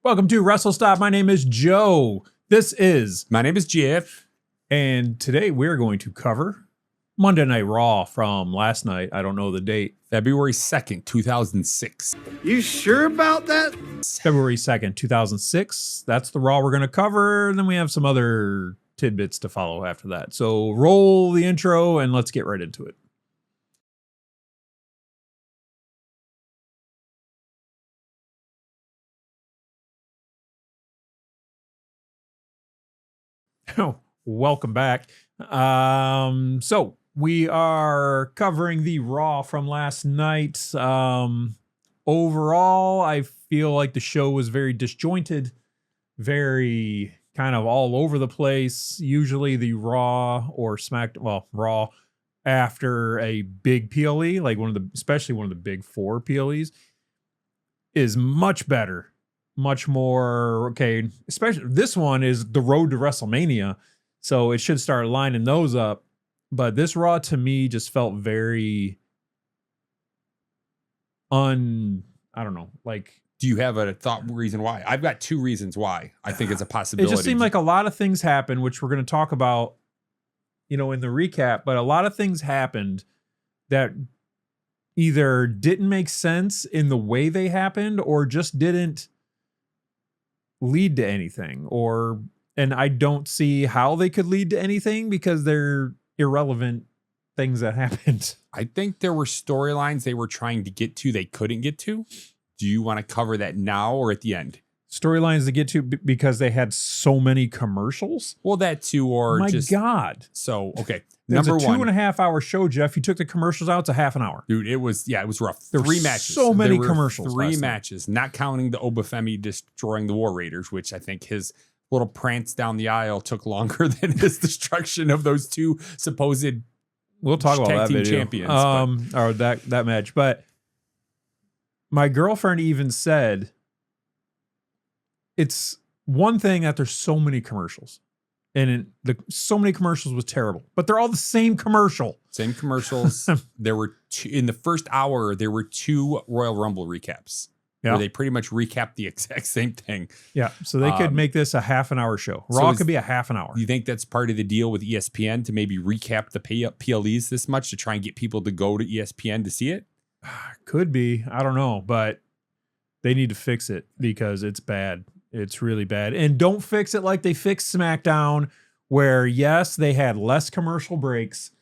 Welcome to Wrestlestop. My name is Joe. My name is Jeff. And today we're going to cover Monday Night Raw from last night. I don't know the date. February 2nd, 2006. You sure about that? February 2nd, 2006. That's the Raw we're going to cover. And then we have some other tidbits to follow after that. So roll the intro and let's get right into it. Oh, welcome back. So we are covering the Raw from last night. Overall, I feel like the show was very disjointed, very kind of all over the place. Usually the Raw or Raw after a big PLE, like especially one of the big four PLEs, is much better. Much more okay, especially this one is the road to WrestleMania, so it should start lining those up. But this Raw to me just felt very I don't know, like. Do you have a reason why? I've got two reasons why I think it's a possibility. It just seemed like a lot of things happened, which we're going to talk about, in the recap. But a lot of things happened that either didn't make sense in the way they happened, or just didn't lead to anything, and I don't see how they could lead to anything because they're irrelevant things that happened. I think there were storylines they were trying to get to they couldn't get to. Do you want to cover that now or at the end? Storylines to get to because they had so many commercials? Well, that too, or my God. So, okay. It's a 2.5 hour show, Jeff. You took the commercials out, it's a half an hour. Dude, it was rough. There Three were matches. So many commercials. Three matches, not counting the Obafemi destroying the War Raiders, which I think his little prance down the aisle took longer than his destruction of those two supposed we'll talk about that video. Champions. Or that match. But my girlfriend even said it's one thing that there's so many commercials. And so many commercials was terrible, but they're all the same commercial. Same commercials. There were two, in the first hour, there were two Royal Rumble recaps. Yeah. Where they pretty much recapped the exact same thing. Yeah. So they could make this a half an hour show. Raw could be a half an hour. You think that's part of the deal with ESPN to maybe recap the PLEs this much to try and get people to go to ESPN to see it? Could be. I don't know, but they need to fix it because it's bad. It's really bad. And don't fix it like they fixed SmackDown, where, yes, they had less commercial breaks,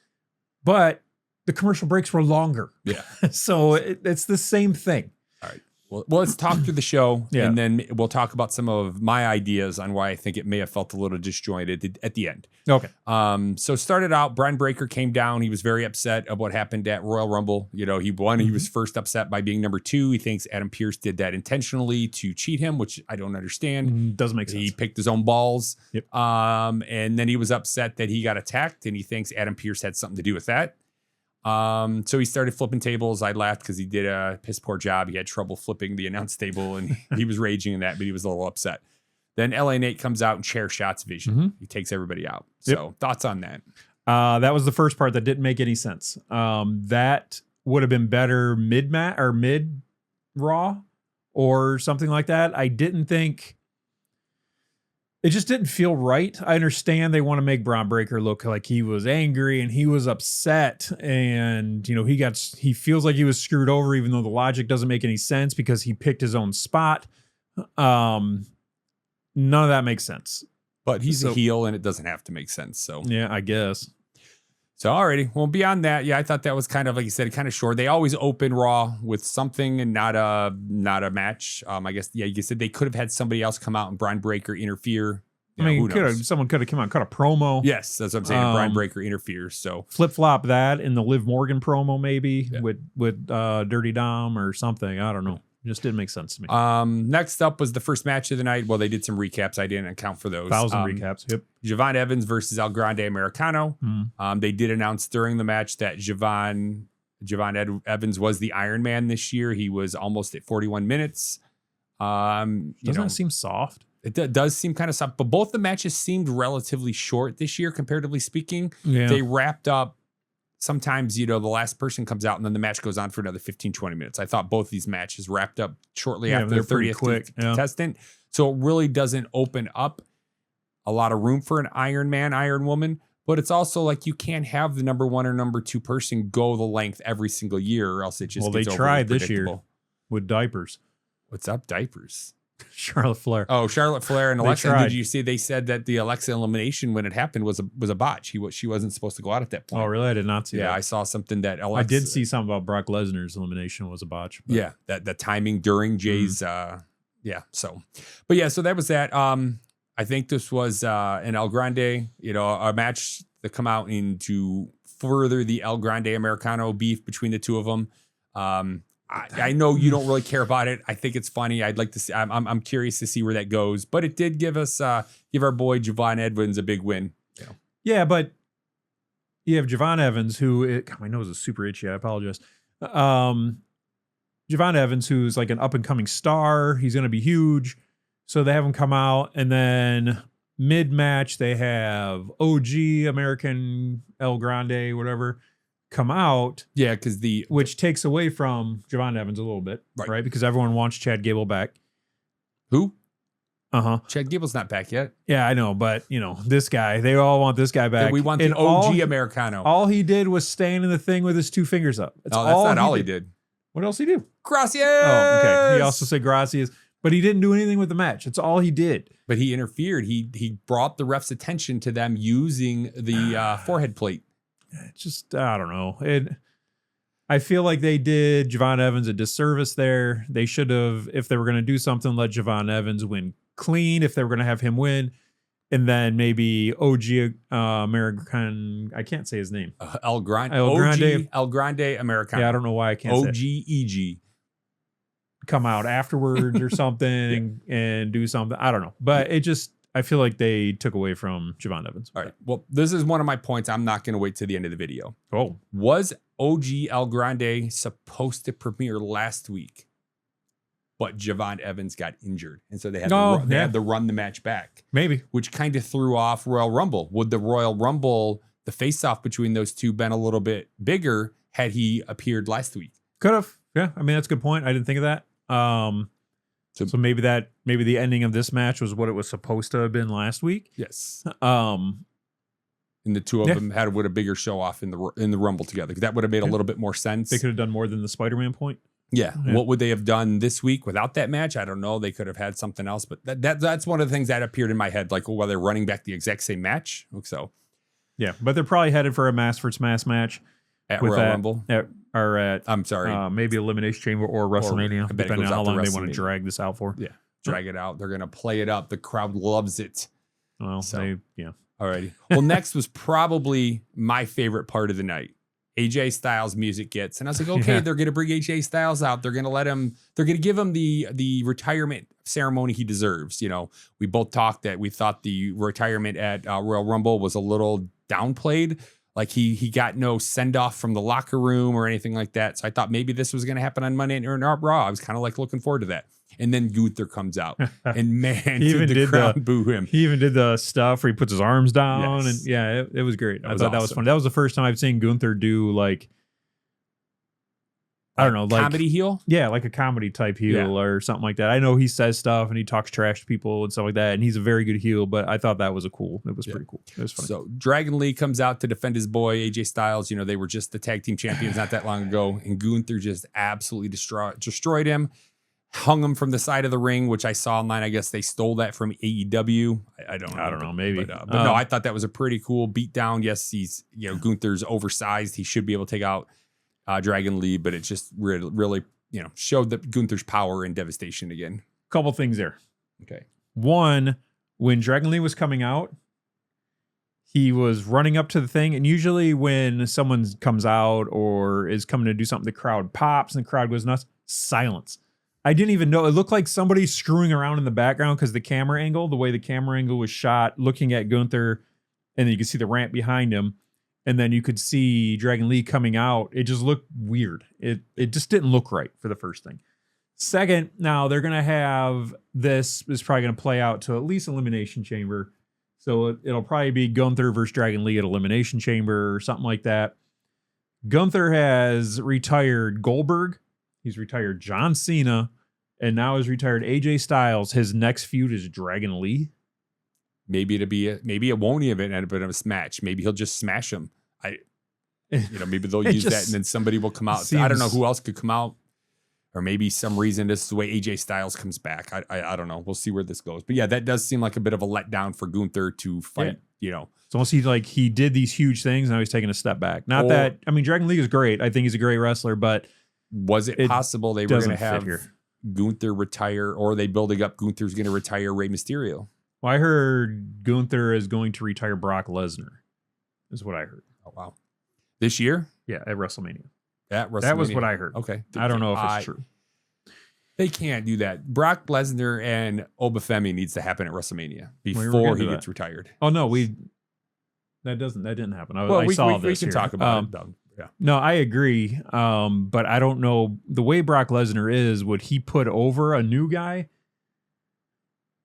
but the commercial breaks were longer. Yeah. So it's the same thing. All right. Well, let's talk through the show, Yeah. and then we'll talk about some of my ideas on why I think it may have felt a little disjointed at the end. Okay. So started out, Brian Breaker came down. He was very upset of what happened at Royal Rumble. He won. He was first upset by being number 2. He thinks Adam Pearce did that intentionally to cheat him, which I don't understand. Doesn't make sense. He picked his own balls. Yep. And then he was upset that he got attacked, and he thinks Adam Pearce had something to do with that. So he started flipping tables. I laughed because he did a piss poor job. He had trouble flipping the announce table, and he was raging in that, but he was a little upset. Then LA Nate comes out and chair shots Vision. Mm-hmm. He takes everybody out. So thoughts on that? That was the first part that didn't make any sense. That would have been better mid Raw or something like that. I didn't think. It just didn't feel right. I understand they want to make Braun Breaker look like he was angry and he was upset, and he feels like he was screwed over, even though the logic doesn't make any sense because he picked his own spot. None of that makes sense. But he's a heel, and it doesn't have to make sense. So yeah, I guess. So alrighty. Well, beyond that, yeah, I thought that was kind of, like you said, kind of short. They always open Raw with something and not a match. I guess, yeah, you said they could have had somebody else come out and Brian Breaker interfere. Someone could have come out and cut a promo. Yes, that's what I'm saying. Brian Breaker interferes. So flip flop that in the Liv Morgan promo, maybe with Dirty Dom or something. I don't know. It just didn't make sense to me. Next up was the first match of the night. Well, they did some recaps. I didn't account for those. 1,000 recaps. Yep. Javon Evans versus El Grande Americano. They did announce during the match that Javon Evans was the Iron Man this year. He was almost at 41 minutes. Doesn't it seem soft? It does seem kind of soft, but both the matches seemed relatively short this year, comparatively speaking. Yeah. They wrapped up. Sometimes, the last person comes out and then the match goes on for another 15, 20 minutes. I thought both these matches wrapped up shortly after the 30th contestant. So it really doesn't open up a lot of room for an Iron Man, Iron Woman. But it's also like you can't have the number 1 or number 2 person go the length every single year, or else it just gets they overly tried this year predictable. with diapers. What's up, diapers? Charlotte Flair. Oh, Charlotte Flair and They Alexa. tried. Did you see? They said that the Alexa elimination when it happened was a botch. She wasn't supposed to go out at that point. Oh, really? I did not see that. Yeah, I saw something that Alexa. I did see something about Brock Lesnar's elimination was a botch. But Yeah, that the timing during Jay's. Yeah. So, but yeah, so that was that. I think this was an El Grande, a match that come out to further the El Grande Americano beef between the two of them. I know you don't really care about it. I think it's funny. I'd like to see. I'm curious to see where that goes. But it did give us give our boy Javon Edwards a big win. Yeah, but you have Javon Evans, who God, my nose is super itchy. I apologize. Javon Evans, who's like an up and coming star. He's going to be huge. So they have him come out, and then mid match they have OG American El Grande, whatever, come out. Yeah, because which takes away from Javon Evans a little bit, right? Because everyone wants Chad Gable back. Who? Chad Gable's not back yet. Yeah, I know, but this guy, they all want this guy back. And we want the OG Americano. All he did was stand in the thing with his 2 fingers up. That's not all he did. What else did he do? Gracias. Oh, okay. He also said gracias, but he didn't do anything with the match. That's all he did. But he interfered. He brought the ref's attention to them using the forehead plate. It's just, I don't know. I feel like they did Javon Evans a disservice there. They should have, if they were going to do something, let Javon Evans win clean if they were going to have him win. And then maybe OG American, I can't say his name. El Grande. El Grande Americano. Yeah, I don't know why I can't say OGEG. Come out afterwards or something and do something. I don't know. But I feel like they took away from Javon Evans. All right. Well, this is one of my points. I'm not going to wait to the end of the video. Oh. Was OG El Grande supposed to premiere last week? But Javon Evans got injured. And so they had to run the match back. Maybe. Which kind of threw off Royal Rumble. Would the Royal Rumble, the face-off between those two, been a little bit bigger had he appeared last week? Could have. Yeah. I mean, that's a good point. I didn't think of that. So maybe the ending of this match was what it was supposed to have been last week. Yes. And the two of them would a bigger show off in the Rumble together. That would have made a little bit more sense. They could have done more than the Spider-Man point. Yeah. What would they have done this week without that match? I don't know. They could have had something else, but that's one of the things that appeared in my head, like whether they're running back the exact same match. So, yeah, but they're probably headed for a mass versus mass match at Royal Rumble. I'm sorry, maybe Elimination Chamber or WrestleMania, depending on how long they want to drag this out for. Yeah, drag it out. They're gonna play it up. The crowd loves it. Well, Alrighty. Well, next was probably my favorite part of the night. AJ Styles music gets, and I was like, okay, they're gonna bring AJ Styles out. They're gonna give him the retirement ceremony he deserves. We both talked that we thought the retirement at Royal Rumble was a little downplayed. Like he got no send off from the locker room or anything like that. So I thought maybe this was gonna happen on Monday or Raw. I was kind of like looking forward to that. And then Gunther comes out, and man, did the crowd boo him. He even did the stuff where he puts his arms down, and it was great. I thought awesome. That was fun. That was the first time I've seen Gunther do I don't know, like comedy heel. Yeah, like a comedy type heel or something like that. I know he says stuff and he talks trash to people and stuff like that, and he's a very good heel. But I thought that was pretty cool. It was funny. So Dragon Lee comes out to defend his boy AJ Styles. They were just the tag team champions not that long ago, and Gunther just absolutely destroyed him. Hung him from the side of the ring, which I saw online. I guess they stole that from AEW. I don't know, maybe. But no, I thought that was a pretty cool beatdown. Yes, he's Gunther's oversized. He should be able to take out Dragon Lee, but it just really showed that Gunther's power and devastation again. Couple things there. Okay. One, when Dragon Lee was coming out, he was running up to the thing, and usually when someone comes out or is coming to do something, the crowd pops and the crowd goes nuts. Silence. I didn't even know. It looked like somebody screwing around in the background because the way the camera angle was shot, looking at Gunther, and then you could see the ramp behind him, and then you could see Dragon Lee coming out. It just looked weird. It just didn't look right for the first thing. Second, now they're going to have this is probably going to play out to at least Elimination Chamber. So it'll probably be Gunther versus Dragon Lee at Elimination Chamber or something like that. Gunther has retired Goldberg. He's retired John Cena, and now is retired. AJ Styles, his next feud is Dragon Lee. Maybe it won't even end up in a match. Maybe he'll just smash him. Maybe they'll use that, and then somebody will come out. I don't know who else could come out, or maybe some reason this is the way AJ Styles comes back. I don't know. We'll see where this goes. But yeah, that does seem like a bit of a letdown for Gunther to fight. It's almost he did these huge things, and now he's taking a step back. Dragon Lee is great. I think he's a great wrestler, but was it possible they were going to have Gunther retire, or are they building up Gunther's going to retire Rey Mysterio? Well, I heard Gunther is going to retire Brock Lesnar, is what I heard. Oh, wow. This year? Yeah, at WrestleMania. That was what I heard. Okay. I don't know if it's true. They can't do that. Brock Lesnar and Obafemi needs to happen at WrestleMania before he gets retired. Oh, no, that didn't happen. We can talk about it. Yeah. No, I agree. But I don't know the way Brock Lesnar is. Would he put over a new guy?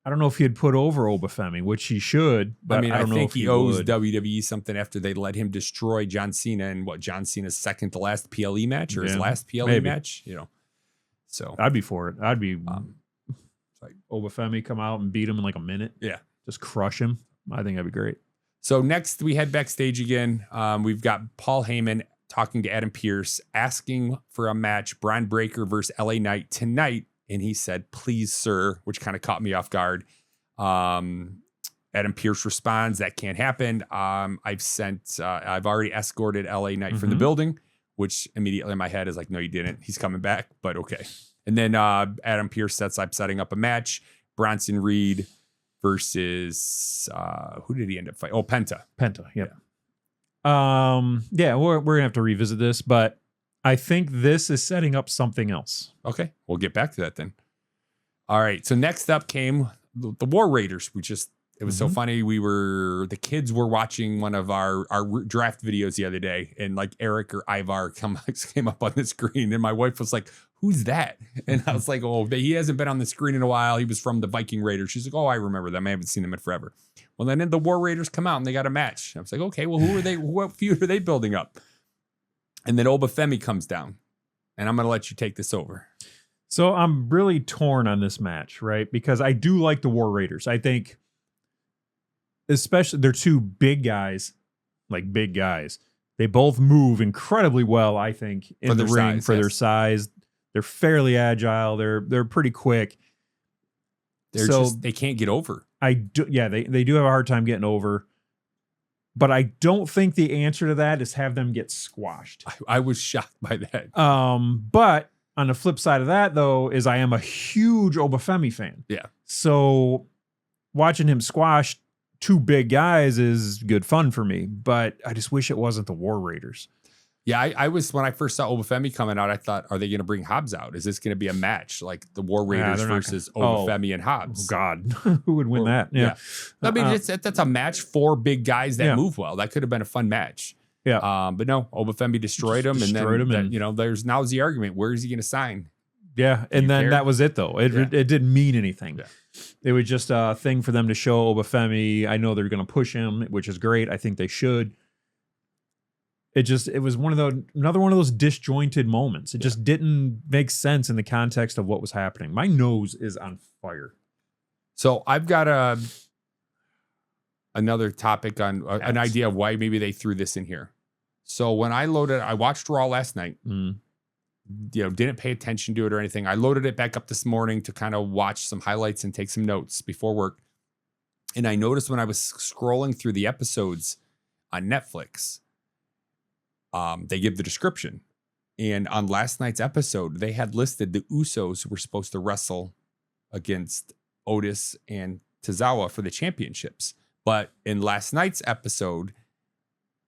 I don't know if he'd put over Obafemi, which he should. But I think he owes WWE something after they let him destroy John Cena in John Cena's second to last PLE match, or his last PLE match. So I'd be for it. I'd be like Obafemi come out and beat him in like a minute. Yeah, just crush him. I think that'd be great. So next we head backstage again. We've got Paul Heyman talking to Adam Pearce, asking for a match, Braun Breaker versus LA Knight tonight. And he said, "Please, sir," which kind of caught me off guard. Adam Pearce responds, "That can't happen. I've already escorted LA Knight from the building," which immediately in my head is like, no, you didn't. He's coming back, but okay. And then Adam Pearce says, "I'm setting up a match. Bronson Reed versus who did he end up fighting? Oh, Penta. Yeah. We're gonna have to revisit this, but I think this is setting up something else. Okay, we'll get back to that then. All right, so next up came the War Raiders. It was so funny. The kids were watching one of our draft videos the other day, and like Eric or Ivar came up on the screen, and my wife was like, "Who's that?" And I was like, "Oh, he hasn't been on the screen in a while. He was from the Viking Raiders." She's like, "Oh, I remember them. I haven't seen them in forever." Well, then the War Raiders come out and they got a match. I was like, "Okay, well, who are they? What feud are they building up?" And then Obafemi comes down, and I'm going to let you take this over. So I'm really torn on this match, right? Because I do like the War Raiders. I think, especially they're two big guys, like big guys. They both move incredibly well, I think, in the ring for their size. They're fairly agile. They're pretty quick. They can't get over. They do have a hard time getting over. But I don't think the answer to that is have them get squashed. I was shocked by that. But on the flip side of that, though, is I am a huge Obafemi fan. Yeah. So watching him squash two big guys is good fun for me. But I just wish it wasn't the War Raiders. Yeah, I was, when I first saw Obafemi coming out, I thought, are they going to bring Hobbs out? Is this going to be a match like the War Raiders versus Obafemi and Hobbs? Oh, God. Who would win that? Yeah. I mean, that's a match for big guys that move well. That could have been a fun match. Yeah. But no, Obafemi destroyed him. There's now's the argument. Where is he going to sign? Yeah. And then that was it, though. It didn't mean anything. Yeah. It was just a thing for them to show Obafemi. I know they're going to push him, which is great. I think they should. It was another one of those disjointed moments. It just didn't make sense in the context of what was happening. My nose is on fire. So I've got another topic on an idea of why maybe they threw this in here. So when I watched Raw last night. Didn't pay attention to it or anything. I loaded it back up this morning to kind of watch some highlights and take some notes before work. And I noticed when I was scrolling through the episodes on Netflix, they give the description. And on last night's episode, they had listed the Usos were supposed to wrestle against Otis and Tozawa for the championships. But in last night's episode,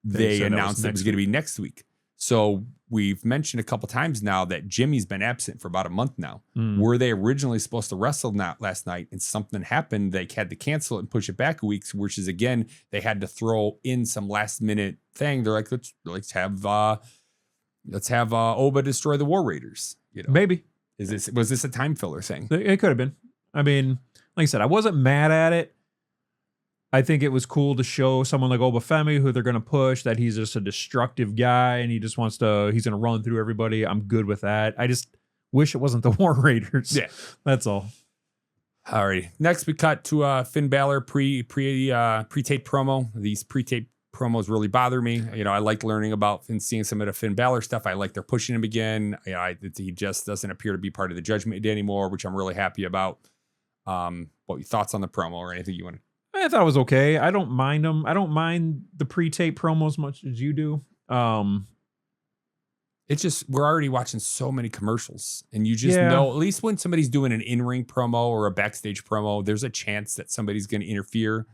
they announced it was going to be next week. So we've mentioned a couple times now that Jimmy's been absent for about a month now. Were they originally supposed to wrestle last night and something happened? They had to cancel it and push it back a week, which is, again, they had to throw in some last minute thing. They're like, let's have Oba destroy the War Raiders. Maybe. Was this a time filler thing? It could have been. I mean, like I said, I wasn't mad at it. I think it was cool to show someone like Obafemi, who they're going to push, that he's just a destructive guy and he just he's going to run through everybody. I'm good with that. I just wish it wasn't the War Raiders. Yeah. That's all. All right. Next, we cut to Finn Balor pre-tape promo. These pre-tape promos really bother me. You know, I like learning about and seeing some of the Finn Balor stuff. I like they're pushing him again. You know, he just doesn't appear to be part of the Judgment Day anymore, which I'm really happy about. What your thoughts on the promo or anything you want to? I thought it was okay. I don't mind them. I don't mind the pre-tape promo as much as you do. It's just we're already watching so many commercials, and you just know at least when somebody's doing an in-ring promo or a backstage promo, there's a chance that somebody's going to interfere.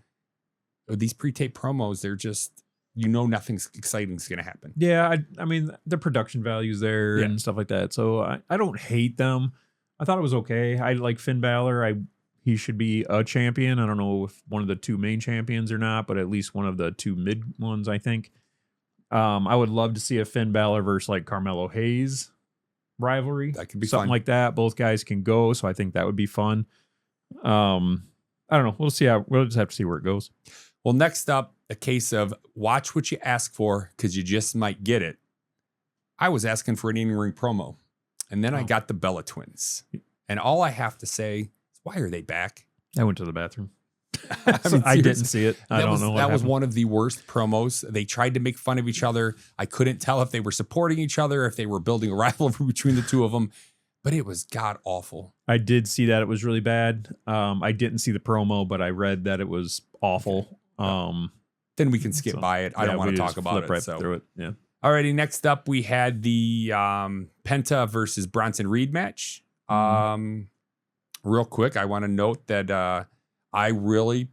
With these pre-tape promos, they're just nothing exciting is going to happen. Yeah, I mean the production value's there and stuff like that, so I don't hate them. I thought it was okay. I like Finn Balor. He should be a champion. I don't know if one of the two main champions or not, but at least one of the two mid ones, I think. I would love to see a Finn Balor versus like Carmelo Hayes rivalry. That could be something fun. like that. Both guys can go, so I think that would be fun. I don't know. We'll just have to see where it goes. Well, next up, a case of watch what you ask for because you just might get it. I was asking for an in-ring promo, and then I got the Bella Twins. And all I have to say is, why are they back? I went to the bathroom. I didn't see it. I don't know what that was happened. one of the worst promos. They tried to make fun of each other. I couldn't tell if they were supporting each other, if they were building a rivalry between the two of them, but it was god awful. I did see that it was really bad. I didn't see the promo, but I read that it was awful. Then we can skip by it. I don't want to talk about it. Right so. through it. Yeah. Alrighty, next up we had the Penta versus Bronson Reed match. Real quick, I want to note that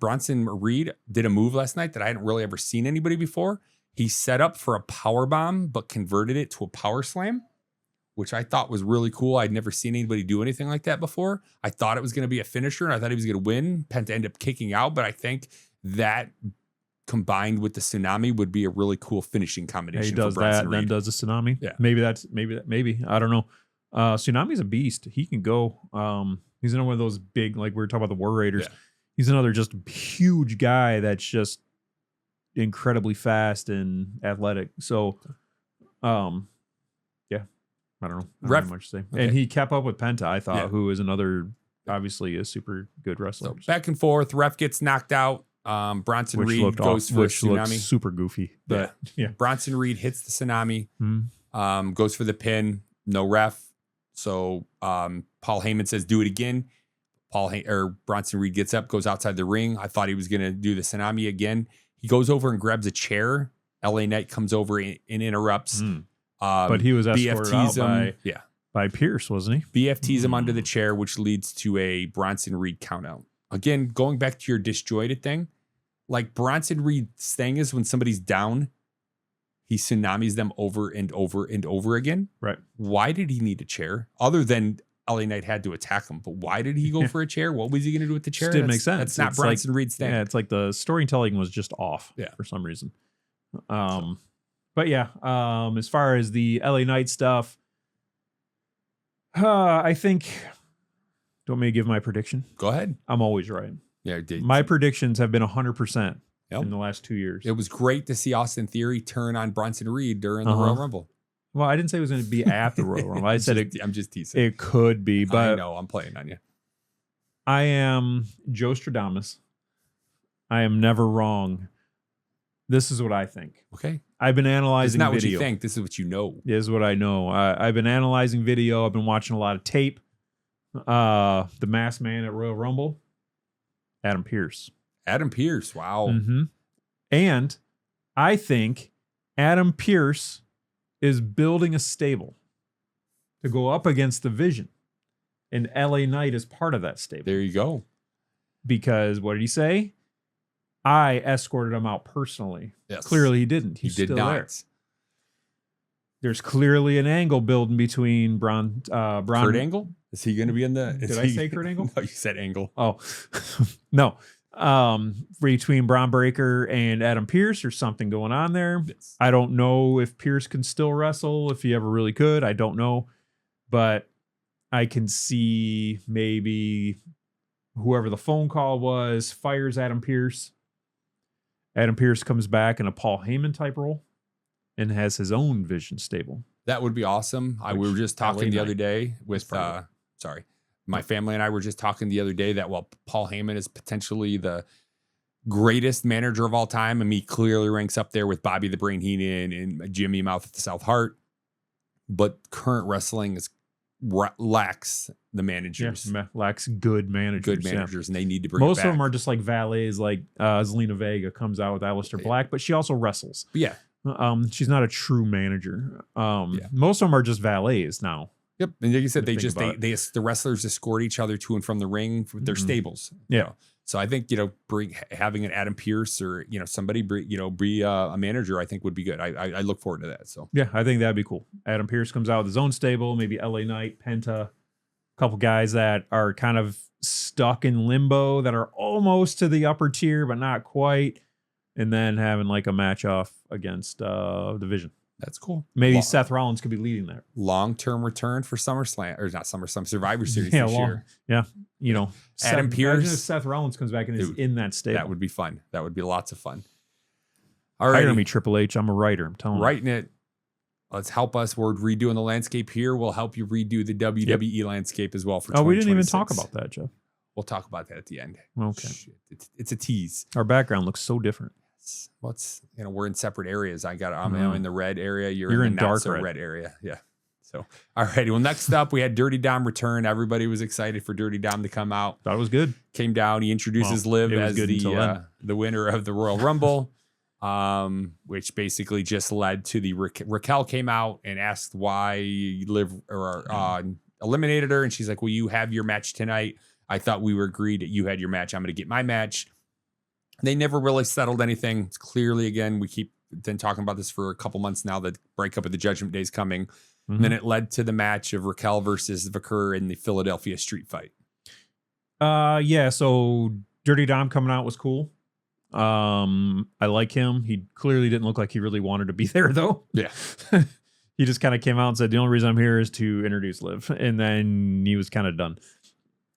Bronson Reed did a move last night that I hadn't really ever seen anybody before. He set up for a power bomb, but converted it to a power slam, which I thought was really cool. I'd never seen anybody do anything like that before. I thought it was going to be a finisher, and I thought he was going to win. Penta ended up kicking out, but I think that combined with the tsunami would be a really cool finishing combination. He does for Bronson that, Reed. then does the tsunami. Yeah. Maybe. I don't know. Tsunami's a beast. He can go. He's another one of those big, like we were talking about the War Raiders. Yeah. He's another just huge guy that's just incredibly fast and athletic. So, yeah, I don't know. I don't have much to say. Okay. And he kept up with Penta, I thought, who is another, obviously, a super good wrestler. So back and forth. Ref gets knocked out. Bronson Reed goes for a tsunami. Super goofy. But yeah. Bronson Reed hits the tsunami. Goes for the pin. No ref. So Paul Heyman says, "Do it again." Bronson Reed gets up, goes outside the ring. I thought he was going to do the tsunami again. He goes over and grabs a chair. LA Knight comes over and interrupts. But he was escorted out by Pierce, wasn't he? BFTs him under the chair, which leads to a Bronson Reed countout. Again, going back to your disjointed thing, like Bronson Reed's thing is when somebody's down, he tsunamis them over and over and over again. Right. Why Why did he need a chair? Other than LA Knight had to attack him, but why did he go for a chair? What was he going to do with the chair? Just didn't make sense. That's not It's Bronson Reed's thing. Yeah, it's like the storytelling was just off for some reason. But yeah, as far as the LA Knight stuff, I think, do you want me to give my prediction? Go ahead. I'm always right. Yeah, my predictions have been 100% in the last 2 years. It was great to see Austin Theory turn on Bronson Reed during the Royal Rumble. Well, I didn't say it was going to be after Royal Rumble. I said I'm just teasing. It could be, but I know I'm playing on you. I am Joe Stradamus. I am never wrong. This is what I think. Okay. I've been analyzing video. It's not video. what you think. This is what you know. This is what I know. I've been analyzing video. I've been watching a lot of tape. The Masked Man at Royal Rumble, Adam Pearce. Adam Pearce. Wow. Mm-hmm. And I think Adam Pearce is building a stable to go up against the Vision. And LA Knight is part of that stable. There you go. Because what did he say? I escorted him out personally. Yes. Clearly he didn't. He did not. There. There's clearly an angle building between Kurt Angle? Is he going to be in the... Did I say Kurt Angle? No, you said Angle. Oh, no. Between Braun Breaker and Adam Pearce, there's something going on there. Yes. I don't know if Pearce can still wrestle, if he ever really could. I don't know. But I can see maybe whoever the phone call was fires Adam Pearce. Adam Pearce comes back in a Paul Heyman type role and has his own Vision stable. That would be awesome. We were just talking the other day with, my family and I were just talking the other day that while Paul Heyman is potentially the greatest manager of all time, and he clearly ranks up there with Bobby the Brain Heenan and Jimmy Mouth at the South Heart, but current wrestling lacks the managers. Yeah, lacks good managers. And they need to bring most it back. of them are just like valets, like Zelina Vega comes out with Aleister Black, but she also wrestles. Yeah. She's not a true manager. Most of them are just valets now. Yep. And like you said, the wrestlers escort each other to and from the ring with their stables. Yeah. You know? So I think, having an Adam Pearce or, somebody, be a manager, I think would be good. I look forward to that. So, yeah, I think that'd be cool. Adam Pearce comes out with his own stable, maybe LA Knight, Penta, a couple guys that are kind of stuck in limbo that are almost to the upper tier, but not quite. And then having like a match off against Division. That's cool. Maybe Seth Rollins could be leading that. Long-term return for SummerSlam, or not SummerSlam, Survivor Series this year. Yeah. Adam Pearce. Seth Rollins comes back and is in that stable. That would be fun. That would be lots of fun. All right. right. Hire me, Triple H. I'm a writer. I'm telling you. Writing it. Let's help us. We're redoing the landscape here. We'll help you redo the WWE landscape as well for 2026. Oh, we didn't even talk about that, Jeff. We'll talk about that at the end. Okay. It's a tease. Our background looks so different. We're in separate areas. I'm in the red area. You're in the dark red area. Yeah. So, all righty. Well, next up, we had Dirty Dom return. Everybody was excited for Dirty Dom to come out. Thought it was good. Came down. He introduces Liv as the winner of the Royal Rumble, which basically just led to the Raquel came out and asked why Liv eliminated her, and she's like, "Well, you have your match tonight. I thought we were agreed that you had your match. I'm going to get my match." They never really settled anything. It's clearly, again, we keep been talking about this for a couple months now. The breakup of the Judgment Day is coming. Mm-hmm. And then it led to the match of Raquel versus Vicker in the Philadelphia street fight. So Dirty Dom coming out was cool. I like him. He clearly didn't look like he really wanted to be there, though. Yeah. He just kind of came out and said, the only reason I'm here is to introduce Liv. And then he was kind of done.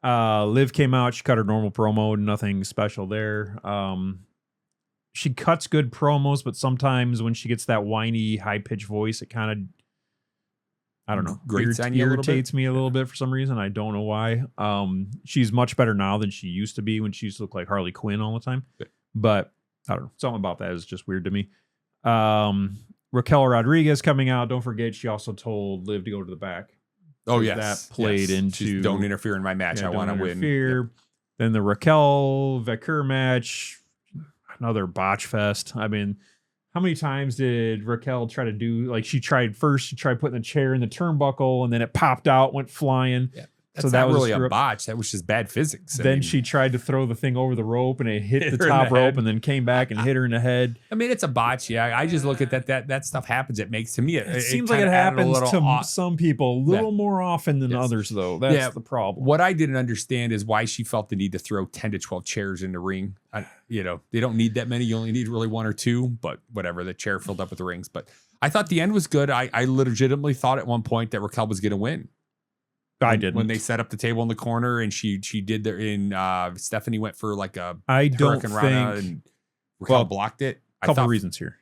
Liv came out. She cut her normal promo. Nothing special there. She cuts good promos, but sometimes when she gets that whiny, high-pitched voice, it kind of, I don't know, irritates me a little bit for some reason. I don't know why. She's much better now than she used to be when she used to look like Harley Quinn all the time. But I don't know. Something about that is just weird to me. Raquel Rodriguez coming out. Don't forget, she also told Liv to go to the back. Oh, yes. That played into... She's, don't interfere in my match. I want to win. Yep. Then the Raquel Vicker match, another botch fest. I mean, how many times did Raquel try to do... Like, she tried putting the chair in the turnbuckle, and then it popped out, went flying. Yeah. That's not really a botch. That was just bad physics. Then she tried to throw the thing over the rope, and it hit the top rope, and then came back and hit her in the head. I mean, it's a botch. Yeah, I just look at that stuff happens. It makes to me it seems like it happens to some people a little more often than others, though. That's the problem. What I didn't understand is why she felt the need to throw 10 to 12 chairs in the ring. They don't need that many. You only need really one or two, but whatever. The chair filled up with the rings. But I thought the end was good. I legitimately thought at one point that Raquel was going to win. I didn't. When they set up the table in the corner and she did there in Stephanie went for like a I don't think Rana and Raquel blocked it. A couple reasons here.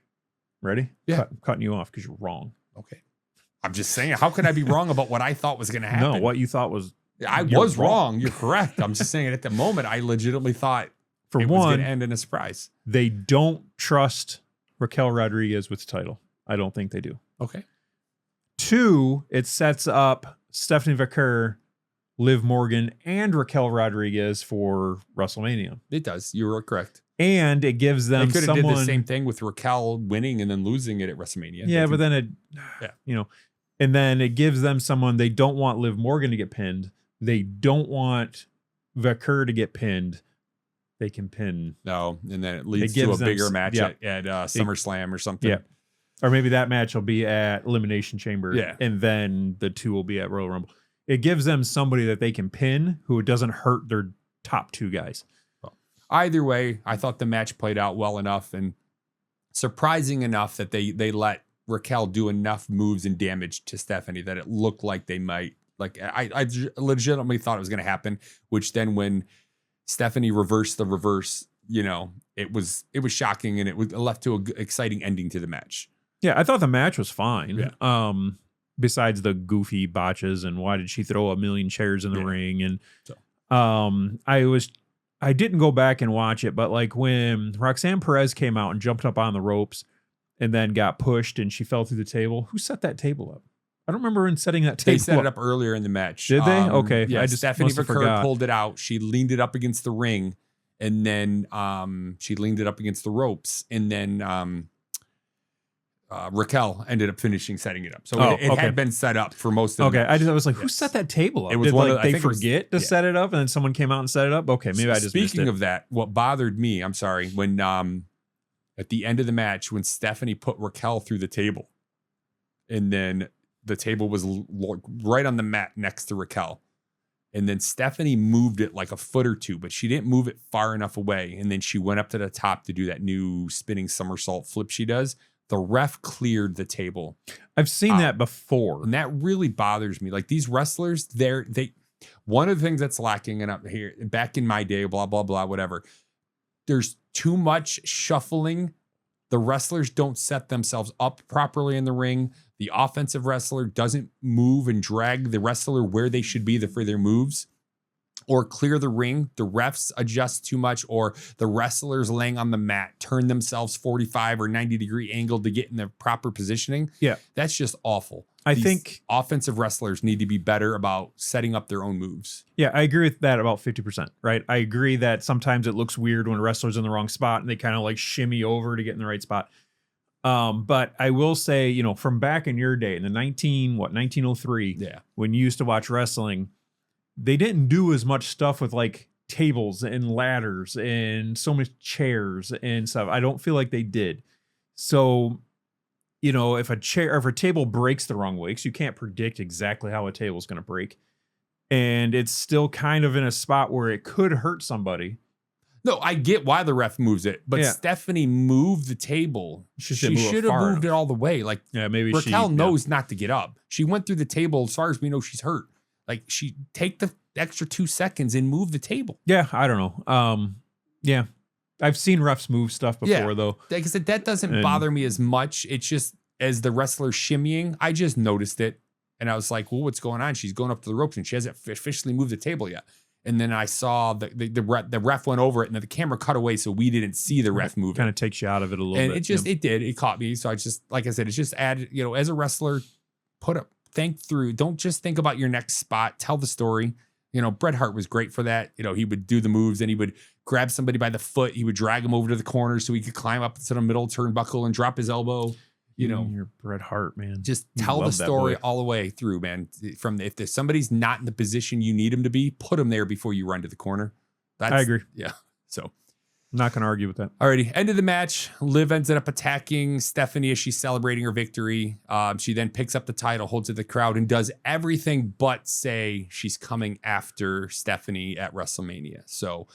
Ready? Yeah. Cutting you off because you're wrong. Okay. I'm just saying, how can I be wrong about what I thought was going to happen? No, what you thought was I was wrong. You're correct. I'm just saying at the moment I legitimately thought it was going to end in a surprise. They don't trust Raquel Rodriguez with the title. I don't think they do. Okay. 2, it sets up Stephanie Vicker, Liv Morgan, and Raquel Rodriguez for WrestleMania. It does. You were correct. And it gives them They could have did the same thing with Raquel winning and then losing it at WrestleMania. Yeah, but then and then it gives them someone. They don't want Liv Morgan to get pinned. They don't want Vicker to get pinned. They can pin. No, and then it leads to a bigger match at SummerSlam or something. Yeah. Or maybe that match will be at Elimination Chamber. Yeah. And then the 2 will be at Royal Rumble. It gives them somebody that they can pin who it doesn't hurt their top 2 guys. Well, either way, I thought the match played out well enough and surprising enough that they let Raquel do enough moves and damage to Stephanie that it looked like they might. Like I legitimately thought it was going to happen, which then when Stephanie reversed the reverse, it was shocking and it left to an exciting ending to the match. Yeah, I thought the match was fine. Yeah. besides the goofy botches and why did she throw a million chairs in the ring? And So. I didn't go back and watch it, but like when Roxanne Perez came out and jumped up on the ropes and then got pushed and she fell through the table, who set that table up? I don't remember in setting that table. They set it up earlier in the match. Did they? Okay. Yeah, I just Stephanie must have McCurd forgot. pulled it out. She leaned it up against the ring, and then she leaned it up against the ropes, and then Raquel ended up finishing setting it up. So it had been set up for most of the match. I was like, who set that table up? It was Did one like of the- I they think it forget to set it up and then someone came out and set it up? Okay, maybe I just missed Speaking it. of that, what bothered me, I'm sorry, when at the end of the match, when Stephanie put Raquel through the table, and then the table was right on the mat next to Raquel. And then Stephanie moved it like a foot or two, but she didn't move it far enough away. And then she went up to the top to do that new spinning somersault flip she does. The ref cleared the table. I've seen that before. And that really bothers me. Like these wrestlers, one of the things that's lacking and up here, back in my day, blah, blah, blah, whatever. There's too much shuffling. The wrestlers don't set themselves up properly in the ring. The offensive wrestler doesn't move and drag the wrestler where they should be for their moves or clear the ring. The refs adjust too much, or the wrestlers laying on the mat turn themselves 45 or 90 degree angle to get in the proper positioning. Yeah. That's just awful. I These think offensive wrestlers need to be better about setting up their own moves. Yeah, I agree with that about 50%, right? I agree that sometimes it looks weird when a wrestler's in the wrong spot and they kind of like shimmy over to get in the right spot. But I will say, you know, from back in your day in the 1903, when you used to watch wrestling, they didn't do as much stuff with like tables and ladders and so many chairs and stuff. I don't feel like they did. So, you know, if a table breaks the wrong way, because you can't predict exactly how a table is going to break, and it's still kind of in a spot where it could hurt somebody. No, I get why the ref moves it, but Stephanie moved the table. She should have moved it all the way. Like, maybe Raquel knows not to get up. She went through the table. As far as we know, she's hurt. Like, she take the extra 2 seconds and move the table. Yeah, I don't know. Yeah, I've seen refs move stuff before though. Like I said, that doesn't bother me as much. It's just as the wrestler shimmying, I just noticed it, and I was like, "Well, what's going on?" She's going up to the ropes and she hasn't officially moved the table yet. And then I saw the ref went over it, and then the camera cut away, so we didn't see the ref move. Kind of takes you out of it a little bit. And it caught me. So I just, like I said, it's just added, you know, as a wrestler, think through. Don't just think about your next spot. Tell the story. You know, Bret Hart was great for that. You know, he would do the moves, and he would grab somebody by the foot. He would drag him over to the corner so he could climb up to the middle turnbuckle and drop his elbow. You know, you're Bret Hart, man. Just tell the story all the way through, man. If somebody's not in the position you need him to be, put him there before you run to the corner. I agree. Yeah. So I'm not going to argue with that. Alrighty. End of the match. Liv ended up attacking Stephanie as she's celebrating her victory. She then picks up the title, holds it to the crowd, and does everything but say she's coming after Stephanie at WrestleMania. So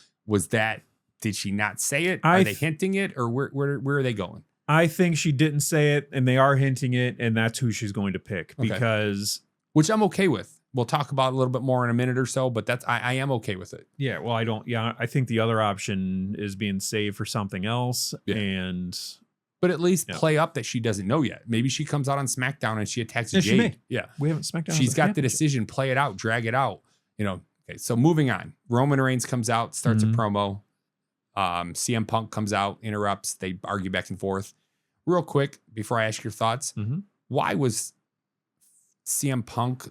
did she not say it? Are they hinting it, or where are they going? I think she didn't say it, and they are hinting it, and that's who she's going to pick because... Which I'm okay with. We'll talk about a little bit more in a minute or so, but I am okay with it. Yeah, well, I think the other option is being saved for something else, But at least play up that she doesn't know yet. Maybe she comes out on SmackDown and she attacks Jade. She may. Yeah. We haven't SmackDown. She's got the decision. Play it out. Drag it out. You know. Okay, so moving on. Roman Reigns comes out, starts a promo. CM Punk comes out, interrupts. They argue back and forth. Real quick, before I ask your thoughts, why was CM Punk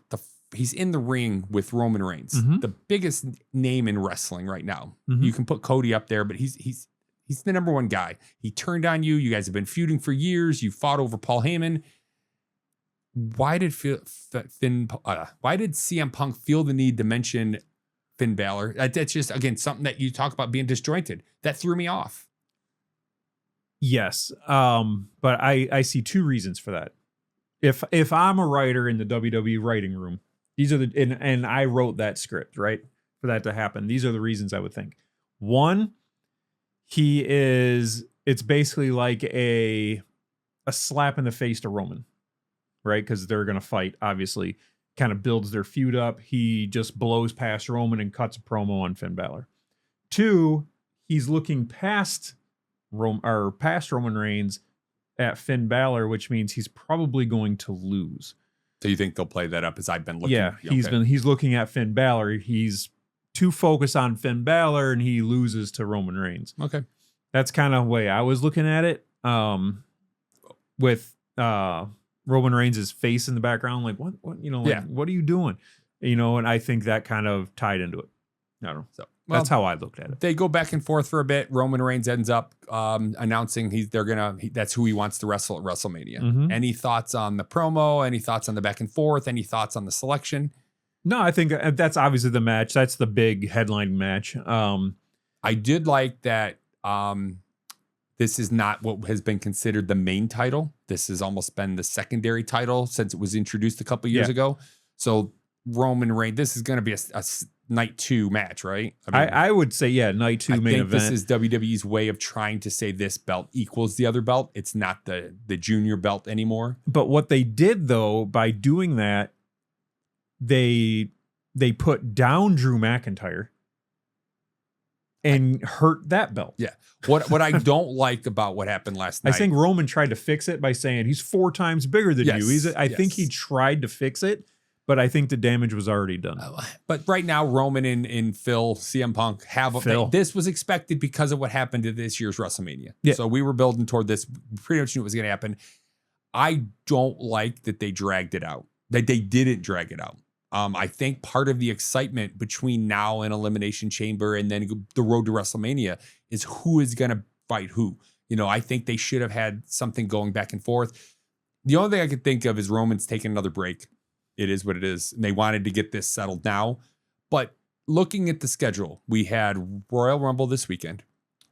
he's in the ring with Roman Reigns, the biggest name in wrestling right now. You can put Cody up there, but he's the number one guy. He turned on you. You guys have been feuding for years. You fought over Paul Heyman. Why did CM Punk feel the need to mention Finn Balor? That's just, again, something that you talk about being disjointed. That threw me off. Yes. But I see two reasons for that. If I'm a writer in the WWE writing room, these are and I wrote that script, right? For that to happen. These are the reasons I would think. One, it's basically like a slap in the face to Roman, right? Because they're going to fight, obviously. Kind of builds their feud up. He just blows past Roman and cuts a promo on Finn Balor. Two, he's looking past Roman Reigns at Finn Balor, which means he's probably going to lose. So you think they'll play that up as I've been looking? Yeah, he's looking at Finn Balor. He's too focused on Finn Balor, and he loses to Roman Reigns. Okay. That's kind of the way I was looking at it. With Roman Reigns' face in the background, like what what are you doing? And I think that kind of tied into it. I don't know. So that's how I looked at it. They go back and forth for a bit. Roman Reigns ends up announcing that's who he wants to wrestle at WrestleMania. Mhm. Any thoughts on the promo? Any thoughts on the back and forth? Any thoughts on the selection? No, I think that's obviously the match. That's the big headline match. I did like that. This is not what has been considered the main title. This has almost been the secondary title since it was introduced a couple years ago. So Roman Reigns, this is going to be a night 2 match, right? I would say, night 2 main event. This is WWE's way of trying to say this belt equals the other belt. It's not the junior belt anymore. But what they did, though, by doing that, they put down Drew McIntyre and hurt that belt. Yeah. What I don't like about what happened last night. I think Roman tried to fix it by saying he's 4 times bigger than you. I think he tried to fix it, but I think the damage was already done. But right now, Roman and Phil, CM Punk this was expected because of what happened at this year's WrestleMania. Yeah. So we were building toward this. Pretty much knew it was going to happen. I don't like that they dragged it out. That they didn't drag it out. I think part of the excitement between now and Elimination Chamber and then the road to WrestleMania is who is going to fight who. I think they should have had something going back and forth. The only thing I could think of is Roman's taking another break. It is what it is. And they wanted to get this settled now. But looking at the schedule, we had Royal Rumble this weekend.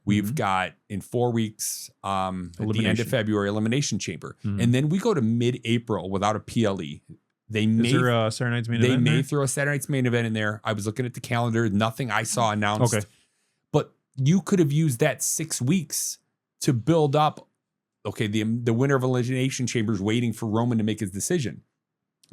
We've got in 4 weeks, at the end of February, Elimination Chamber. And then we go to mid-April without a PLE. Is there a Saturday Night's Main Event? They may throw a Saturday Night's Main Event in there. I was looking at the calendar. Nothing I saw announced. Okay. But you could have used that 6 weeks to build up, the winner of Elimination Chamber is waiting for Roman to make his decision.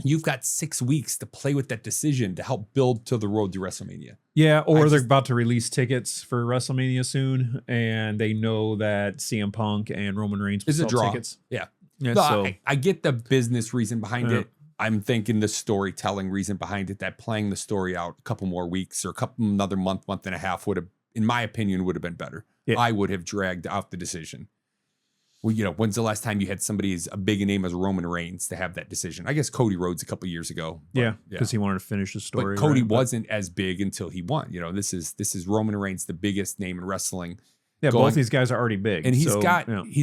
You've got 6 weeks to play with that decision to help build to the road to WrestleMania. Yeah, or they're about to release tickets for WrestleMania soon, and they know that CM Punk and Roman Reigns will sell draw tickets. Yeah. Yeah, No, so I get the business reason behind it. I'm thinking the storytelling reason behind it, that playing the story out a couple more weeks or another month and a half would have, in my opinion, would have been better. Yeah. I would have dragged out the decision. Well, when's the last time you had somebody as a big name as Roman Reigns to have that decision? I guess Cody Rhodes a couple years ago. Because he wanted to finish the story. But Cody wasn't as big until he won. This is Roman Reigns, the biggest name in wrestling. Yeah, both these guys are already big. And he's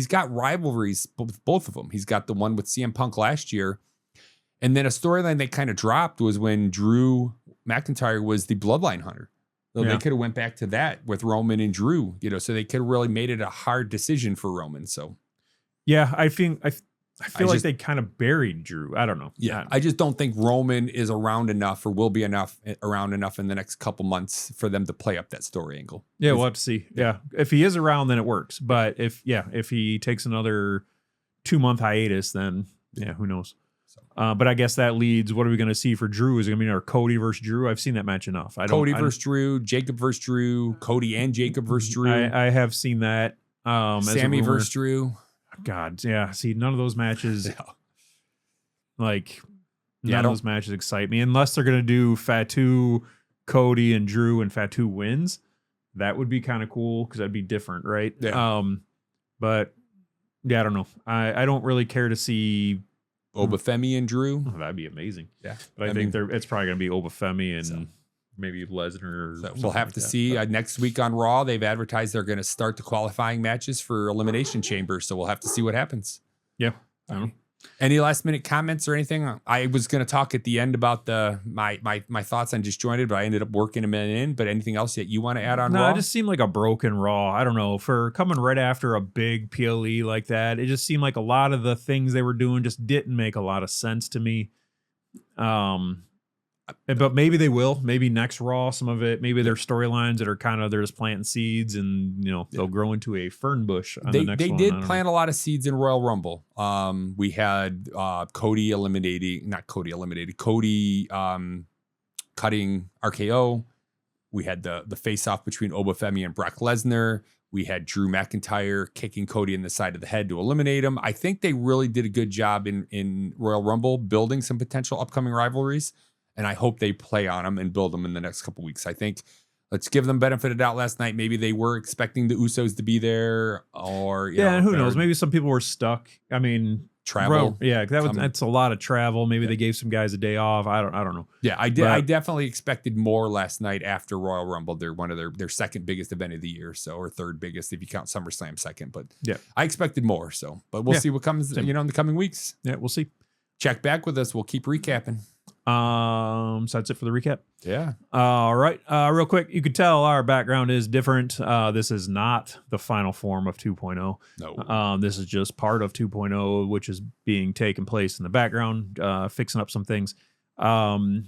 got rivalries with both of them. He's got the one with CM Punk last year. And then a storyline that kind of dropped was when Drew McIntyre was the bloodline hunter. So they could have went back to that with Roman and Drew, so they could have really made it a hard decision for Roman. So yeah, I feel like they kind of buried Drew. I don't know. Yeah, I just don't think Roman is around enough or will be around enough in the next couple months for them to play up that story angle. Yeah, we'll have to see. Yeah, if he is around, then it works. But if he takes another 2-month hiatus, then who knows? But I guess that leads. What are we going to see for Drew? Is it going to be our Cody versus Drew? I've seen that match enough. Cody versus Drew, Jacob versus Drew, Cody and Jacob versus Drew. I have seen that. Sammy versus Drew. God, yeah. See, none of those matches, none of those matches excite me unless they're going to do Fatu, Cody, and Drew, and Fatu wins. That would be kind of cool because that'd be different, right? Yeah. But I don't know. I don't really care to see Obafemi and Drew. Oh, that'd be amazing. Yeah, but I think it's probably going to be Obafemi and maybe Lesnar. So we'll have to see next week on Raw. They've advertised they're going to start the qualifying matches for Elimination Chamber. So we'll have to see what happens. Yeah. I don't know. Any last minute comments or anything? I was going to talk at the end about my thoughts on Disjointed, but I ended up working a minute in. But anything else that you want to add on Raw? No, it just seemed like a broken Raw. I don't know. For coming right after a big PLE like that, it just seemed like a lot of the things they were doing just didn't make a lot of sense to me. But maybe they will. Maybe next Raw, some of it. Maybe their storylines that are they're just planting seeds, and they'll grow into a fern bush. On the next they one. did plant a lot of seeds in Royal Rumble. We had Cody cutting RKO. We had the face off between Obafemi and Brock Lesnar. We had Drew McIntyre kicking Cody in the side of the head to eliminate him. I think they really did a good job in Royal Rumble building some potential upcoming rivalries, and I hope they play on them and build them in the next couple weeks. I think let's give them benefit of doubt last night. Maybe they were expecting the Usos to be there, or you know, and who knows? Maybe some people were stuck. I mean, travel. That's a lot of travel. Maybe they gave some guys a day off. I don't know. Yeah, I did. I definitely expected more last night after Royal Rumble. They're one of their second biggest event of the year, so or third biggest if you count SummerSlam second. But yeah, I expected more. So, but we'll see what comes. Same. In the coming weeks. Yeah, we'll see. Check back with us. We'll keep recapping. So that's it for the recap. Yeah. All right. Real quick, you could tell our background is different. This is not the final form of 2.0. No. This is just part of 2.0, which is being taken place in the background, fixing up some things.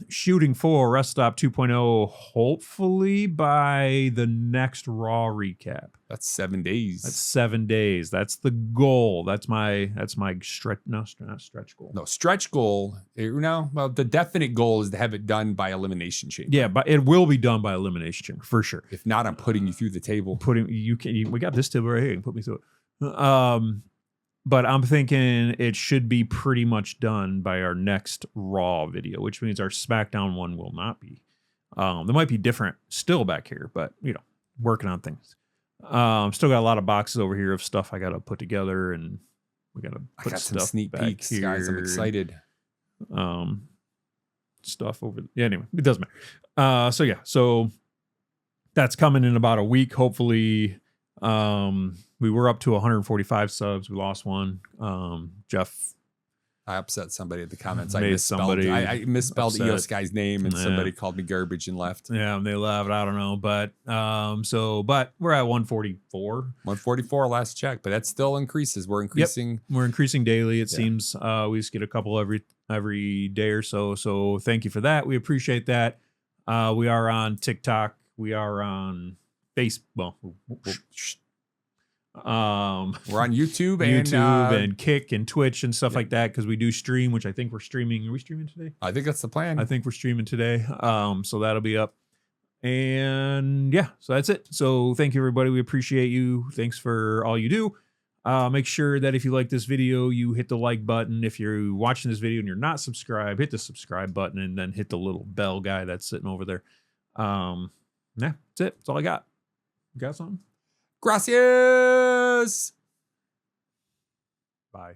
Shooting for Wrestlestop 2.0, hopefully by the next Raw recap. That's 7 days. That's 7 days. That's the goal. That's my stretch. No, not stretch goal. No, stretch goal. Well, the definite goal is to have it done by Elimination Chamber. Yeah, but it will be done by Elimination Chamber for sure. If not, I'm putting you through the table. We got this table right here. You can put me through it. But I'm thinking it should be pretty much done by our next Raw video, which means our SmackDown one will not be. There might be different still back here, but working on things. Still got a lot of boxes over here of stuff I got to put together, and we got to put I got stuff some sneak back peeks, here, guys. I'm excited. Stuff over. Yeah, anyway, it doesn't matter. So that's coming in about a week, hopefully. We were up to 145 subs. We lost one. Jeff, I upset somebody in the comments. I misspelled upset. EOS guy's name, and somebody called me garbage and left. Yeah, they left. I don't know, but but we're at 144. 144 last check, but that still increases. We're increasing. Yep. We're increasing daily. It seems we just get a couple every day or so. So thank you for that. We appreciate that. We are on TikTok. We are on Facebook. We're on YouTube and Kick and Twitch and stuff like that, because we do stream, which I think we're streaming. Are we streaming today? I think that's the plan. I think we're streaming today. So that'll be up. And so that's it. So thank you, everybody. We appreciate you. Thanks for all you do. Make sure that if you like this video, you hit the like button. If you're watching this video and you're not subscribed, hit the subscribe button and then hit the little bell guy that's sitting over there. That's it. That's all I got. You got something? Gracias. Bye.